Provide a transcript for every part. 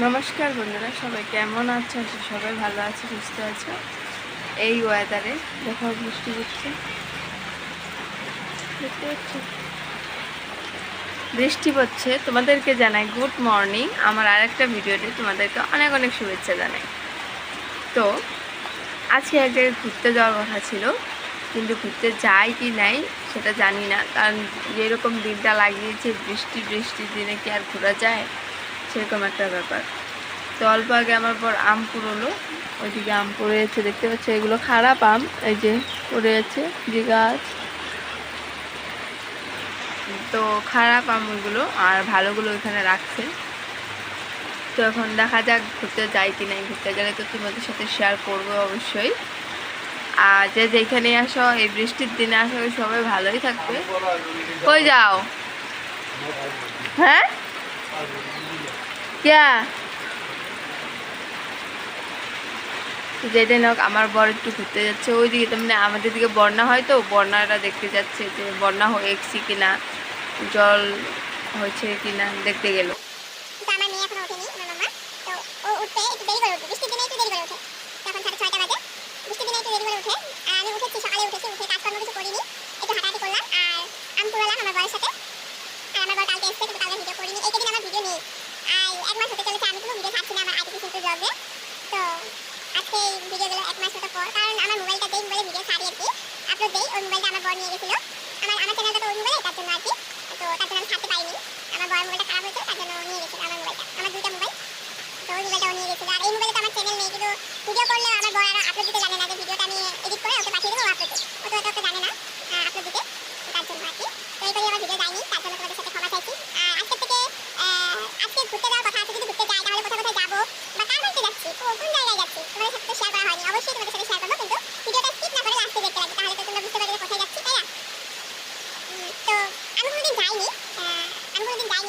নমস্কার বন্ধুরা, সবাই কেমন আছো? সবাই ভালো আছে, সুস্থ আছো। এই ওয়েদারে দেখো বৃষ্টি হচ্ছে, দেখতে পাচ্ছ বৃষ্টি হচ্ছে। তোমাদেরকে জানাই গুড মর্নিং। আমার আরেকটা ভিডিওতে তোমাদেরকে অনেক অনেক শুভেচ্ছা জানাই। তো আজকে এক জায়গায় ঘুরতে যাওয়ার কথা ছিল, কিন্তু ঘুরতে যাই কি নাই সেটা জানি না, কারণ যেরকম দিনটা লাগিয়েছে বৃষ্টির দিনে কি আর ঘোরা যায়, সেরকম একটা ব্যাপার। তো অল্প আগে আমার পর আম কুড়োলো, ওইদিকে আম পড়েছে দেখতে পাচ্ছ, এগুলো খারাপ আম, এই যে পড়ে আছে যে গাছ। তো খারাপ আমগুলো আর ভালোগুলো ওইখানে রাখছে। তো এখন দেখা যাক ঘুরতে যাই কি নাই। ঘুরতে গেলে তো তোমাদের সাথে শেয়ার করবো অবশ্যই। আর যে যেখানে আসো, এই বৃষ্টির দিনে আসো, সবাই ভালোই থাকবে। কই যাও? হ্যাঁ ক্যা যেটাই হোক, আমার বর একটু ঘুরতে যাচ্ছে ওইদিকে। তো মানে আমাদের দিকে বন্যা হয়, তো বন্যাটা দেখতে যাচ্ছে যে বন্যা হয়েছে কিনা, জল হয়েছে কিনা দেখতে গেল। আজকে এই ভিডিওগুলো এক মাস মতো পর, কারণ আমার মোবাইলটা দেই, মোবাইলে ভিডিও ছাড়ি আর কি, আপলোড দেই। ওই মোবাইলটা আমার বর নিয়ে গেছিল, আমার চ্যানেলটা তো ওই মোবাইলে, তার জন্য আর কি। তো তার জন্য আমি ছাড়তে পারিনি। আমার বর মোবাইলটা খারাপ হয়েছে, তার জন্য নিয়ে গেছিল আমার মোবাইলটা, আমার দুইটা মোবাইল। তো ওই মোবাইলটাও নিয়ে গেছিল। আর এই মোবাইলে তো আমার চ্যানেল নেই, কিন্তু ভিডিও করলে আমার বর আর আপলোড দিতে জানে না, যে ভিডিওটা আমি এডিট করে ওকে পাঠিয়ে দেবো, আপলোড দেবো। ও তো এটা জানে না আপলোড দিতে, তার জন্য আর কি। তো এইবারই আমার ভিডিও যায়নি, তার জন্য তোমাদের সাথে ক্ষমা চাইছি। আজকে থেকে আজকে ঘুরতে যাওয়ার কথা আছে, যদি ঘুরতে যাই তাহলে কোথায় কোথায় যাবো বা কার বাড়িতে যাচ্ছি, কোন জায়গায় যাচ্ছি, তোমাদের সাথে শেয়ার করা হয়নি। অবশ্যই তোমাদের সাথে শেয়ার করবো, কিন্তু ভিডিওটা স্কিপ না করে লাস্টে দেখতে লাগবে, তাহলে তো তোমরা বুঝতে পারবে কোথায় যাচ্ছি, তাই না? তো আমি কোনোদিন যাইনি,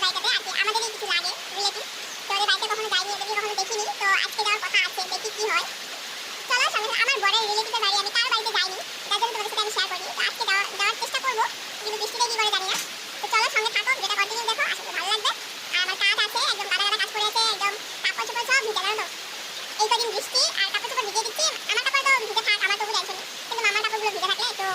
বাড়িটাতে আর কি। আমাদেরই কিছু লাগে রিলেটিভ, তো ওদের বাড়িতে কখনো যাইনি, ওদেরকে কখনো দেখিনি। তো আজকে যাওয়ার কথা আছে, দেখি কি হয়। চলো সঙ্গে আমার বরের রিলেটিভের বাড়ি, আমি কার বাড়িতে যাইনি, তার জন্য তোমাদের সাথে আমি শেয়ার করি। তো আজকে যাওয়ার চেষ্টা করবো, কিন্তু বৃষ্টিতে কি করে জানি না। তো চলো সঙ্গে থাকো, যেটা কন্টিনিউ দেখো, আশা করি ভালো লাগবে। আর আমার কাজ আছে, একদম গাদা কাজ করে আছে, একদম কাপড় চোপড় সব ভিজে, জানো তো এই কদিন বৃষ্টি, আর কাপড় চোপড় ভিজে দিচ্ছি। আমার কাপড় তো ভিজে থাক, আমার তবু টেনশন, কিন্তু মামার কাপড়গুলো ভিজে থাকলে তো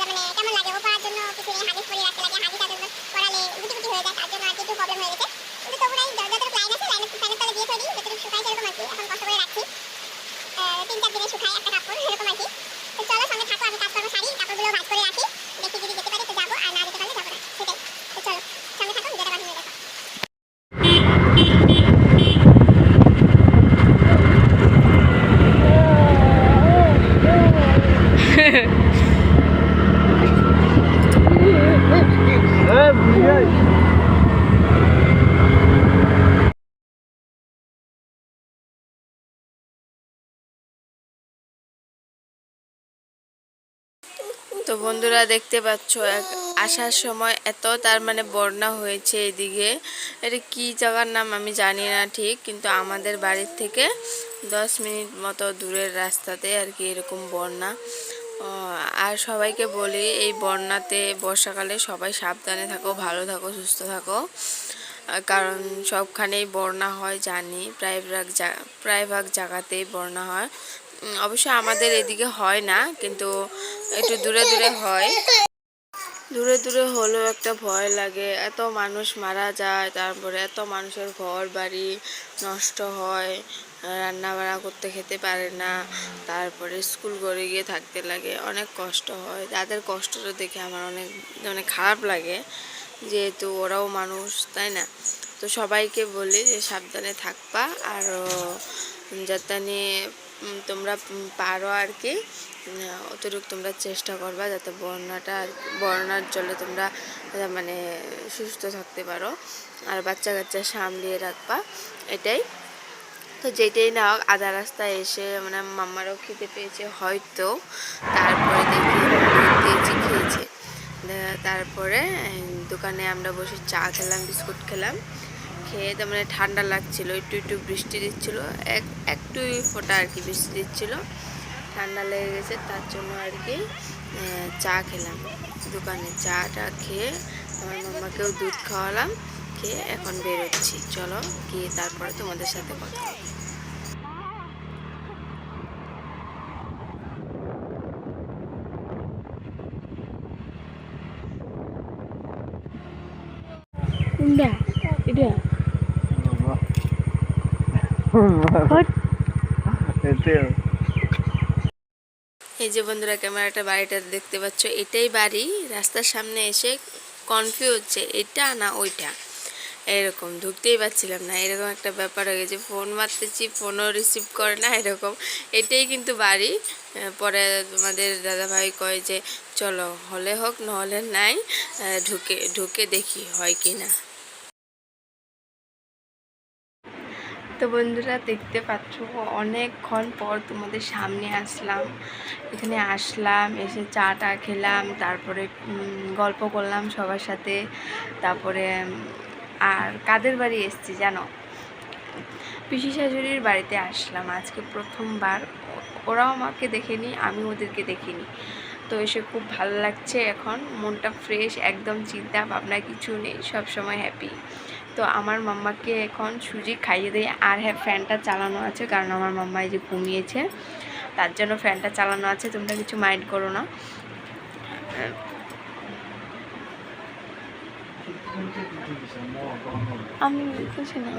মানে কেমন লাগে। ও পরার জন্য কিছু নেই, হাগিস পরিয়ে রাখতে লাগে, হাগিস তার জন্য পরালে গুটি গুটি হয়ে যায়, তার জন্য আর কি একটু প্রবলেম হয়ে গেছে। কিন্তু তবু নাই, যতটুকু লাইন আছে ফ্যানের তলে দিয়ে থই, যতটুকু শুকাই সেরকম আর কি। এখন কষ্ট করে রাখছি, 3-4 দিনে শুকাই একটা কাপড়, এরকম আর কি। তো চলো সঙ্গে থাকো, আমি কাজকর্ম সারি, কাপড়গুলো ভাঁজ করে রাখি, দেখি যদি যেতে পারি তো যাবো, আর না যেতে পারলে যাবো না, সেটাই। তো চলো সঙ্গে থাকো, ভিডিওটা কন্টিনিউ দেখো। তো বন্ধুরা দেখতে পাচ্ছ, আসার সময় এত তার মানে বন্যা হয়েছে এদিকে। এটা কি জায়গার নাম আমি জানি না ঠিক, কিন্তু আমাদের বাড়ির থেকে 10 মিনিট মতো দূরের রাস্তাতে আর কি এরকম বন্যা। আর সবাইকে বলি, এই বন্যাতে বর্ষাকালে সবাই সাবধানে থাকো, ভালো থাকো, সুস্থ থাকো, কারণ সবখানেই বন্যা হয় জানি, প্রায় ভাগ জায়গাতেই বন্যা হয়। অবশ্য আমাদের এদিকে হয় না, কিন্তু একটু দূরে দূরে হয়। দূরে দূরে হলেও একটা ভয় লাগে, এত মানুষ মারা যায়, তারপরে এত মানুষের ঘর বাড়ি নষ্ট হয়, রান্না বান্না করতে খেতে পারে না, তারপরে স্কুল করে গিয়ে থাকতে লাগে, অনেক কষ্ট হয়। তাদের কষ্টটা দেখে আমার অনেক মানে খারাপ লাগে, যেহেতু ওরাও মানুষ, তাই না? তো সবাইকে বলি যে সাবধানে থাকবা, আর যাতে নিয়ে তোমরা পারো আর কি, অতটুকু তোমরা চেষ্টা করবা যাতে বন্যার জলে তোমরা মানে সুস্থ থাকতে পারো, আর বাচ্চা কাচ্চা সামলিয়ে রাখবা, এটাই। তো যেটাই না হোক, আধা রাস্তায় এসে মানে মাম্মারও খেতে পেয়েছে হয়তো, তারপরে দেখি দিয়েছি, খেয়েছে। তারপরে দোকানে আমরা বসে চা খেলাম, বিস্কুট খেলাম, খেয়ে তার মানে ঠান্ডা লাগছিল, একটু একটু বৃষ্টি দিচ্ছিল, একটুই ফোঁটা আর কি বৃষ্টি দিচ্ছিল, ঠান্ডা লেগে গেছে, তার জন্য আর কি চা খেলাম। দোকানে চাটা খেয়ে আমার মাম্মাকেও দুধ খাওয়ালাম, খেয়ে এখন বেরোচ্ছি। চলো গিয়ে তারপরে তোমাদের সাথে কথা হবে। এই যে বন্ধুরা ক্যামেরাটা বাড়িটা দেখতে পাচ্ছ, এটাই বাড়ি। রাস্তার সামনে এসে কনফিউজ হচ্ছে এটা না ওইটা, এরকম ঢুকতেই পারছিলাম না। এরকম একটা ব্যাপার হয়ে গেছে, ফোন মারতেছি ফোনও রিসিভ করে না এরকম। এটাই কিন্তু বাড়ি। পরে তোমাদের দাদাভাই কয় যে চলো হলে হোক নহলে নাই, ঢুকে ঢুকে দেখি হয় কি না। তো বন্ধুরা দেখতে পাচ্ছ অনেকক্ষণ পর তোমাদের সামনে আসলাম। এখানে আসলাম, এসে চা টা খেলাম, তারপরে গল্প করলাম সবার সাথে। তারপরে আর কাদের বাড়ি এসেছি জানো, পিসি শাশুড়ির বাড়িতে আসলাম আজকে প্রথমবার। ওরাও আমাকে দেখেনি, আমি ওদেরকে দেখিনি। তো এসে খুব ভালো লাগছে, এখন মনটা ফ্রেশ, একদম চিন্তা ভাবনা কিছু নেই, সব সময় হ্যাপি। তো আমার মাম্মাকে এখন সুজি খাইয়ে দিই। আর হ্যাঁ, ফ্যানটা চালানো আছে কারণ আমার মাম্মা এই যে ঘুমিয়েছে, তার জন্য ফ্যানটা চালানো আছে, তোমরা কিছু মাইন্ড করো না। আমি কিছু না,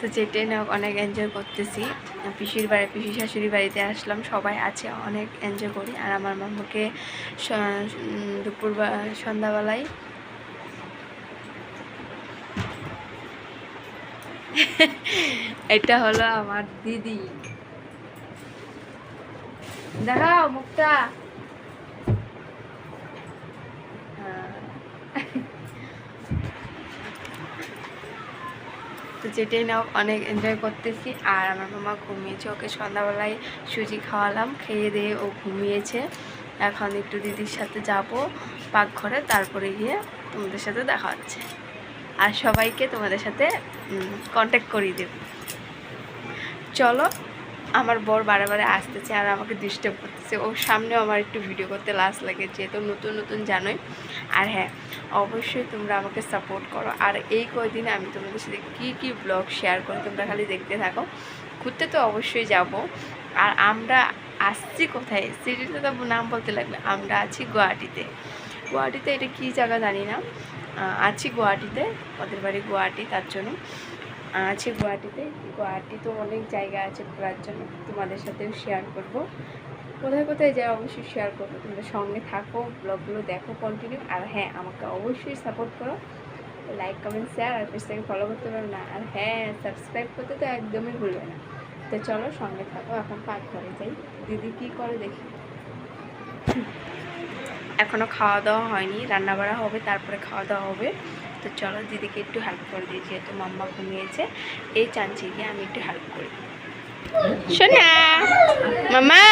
তো যেটাই না অনেক এনজয় করতেছি। পিসি শাশুড়ির বাড়িতে আসলাম, সবাই আছে, অনেক এনজয় করি। আর আমার মাম্মাকে দুপুর সন্ধ্যাবেলায় এটা হলো আমার দিদি, দেখাও মুখটা। তো যেটাই না অনেক এনজয় করতেছি। আর আমার মামা ঘুমিয়েছে, ওকে সন্ধ্যাবেলায় সুজি খাওয়ালাম, খেয়ে দিয়ে ও ঘুমিয়েছে। এখন একটু দিদির সাথে যাব পাকঘরে, তারপরে গিয়ে তোমাদের সাথে দেখা হচ্ছে। আর সবাইকে তোমাদের সাথে কন্ট্যাক্ট করিয়ে দেব। চলো, আমার বর বারে বারে আসতেছে আর আমাকে ডিস্টার্ব করতেছে, ওর সামনেও আমার একটু ভিডিও করতে লাজ লাগে, যেহেতু নতুন নতুন জানোই। আর হ্যাঁ, অবশ্যই তোমরা আমাকে সাপোর্ট করো। আর এই কয়দিনে আমি তোমাদের সাথে কী কী ব্লগ শেয়ার করি তোমরা খালি দেখতে থাকো। ঘুরতে তো অবশ্যই যাব। আর আমরা আসছি কোথায়, সিটিতে তো নাম বলতে লাগবে। আমরা আছি গুয়াহাটিতে। গুয়াহাটিতে এটা কী জায়গা জানি না, আছি গুয়াহাটিতে, ওদের বাড়ি গুয়াহাটি, তার জন্য আছে গুয়াহাটিতে। গুয়াহাটি তো অনেক জায়গা আছে ঘোরার জন্য, তোমাদের সাথেও শেয়ার করব। কোথায় কোথায় যাই অবশ্যই শেয়ার করবো, তোমরা সঙ্গে থাকো, ব্লগগুলো দেখো কন্টিনিউ। আর হ্যাঁ, আমাকে অবশ্যই সাপোর্ট করো, লাইক কমেন্ট শেয়ার, আর পেজটাকে ফলো করতে পারো না। আর হ্যাঁ, সাবস্ক্রাইব করতে তো একদমই ভুলবে না। তো চলো সঙ্গে থাকো, এখন পাক করে যাই, দিদি কী করে দেখি। এখনও খাওয়া দাওয়া হয়নি, রান্না বাড়া হবে, তারপরে খাওয়া দাওয়া হবে। তো চলো দিদিকে একটু হেল্প করে দিই, যেহেতু মাম্মা ঘুমিয়েছে, এই চাঞ্চি গিয়ে আমি একটু হেল্প করি। শোনা মামা,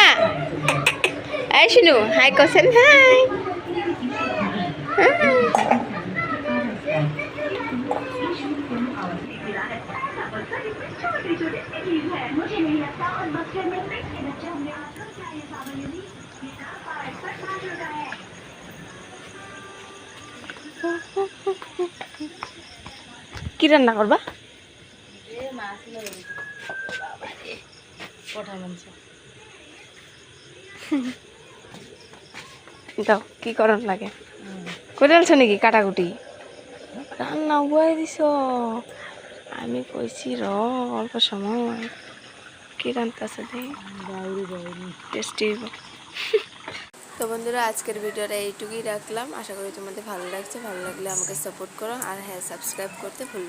এই শুনু, হাই কোসেন, হাই। কি রান্না করবা? দাও, কি করন লাগে করে আলছো নাকি কাটাকুটি? রান্না উবাই দিছ, আমি কইছি র অল্প সময়। কি রান্তাছে টেস্টি। তো বন্ধুরা, আজকের ভিডিওটা এইটুকুই রাখলাম। আশা করি তোমাদের ভালো লাগছে। ভালো লাগলে আমাকে সাপোর্ট করো। আর হ্যাঁ, সাবস্ক্রাইব করতে ভুলবে।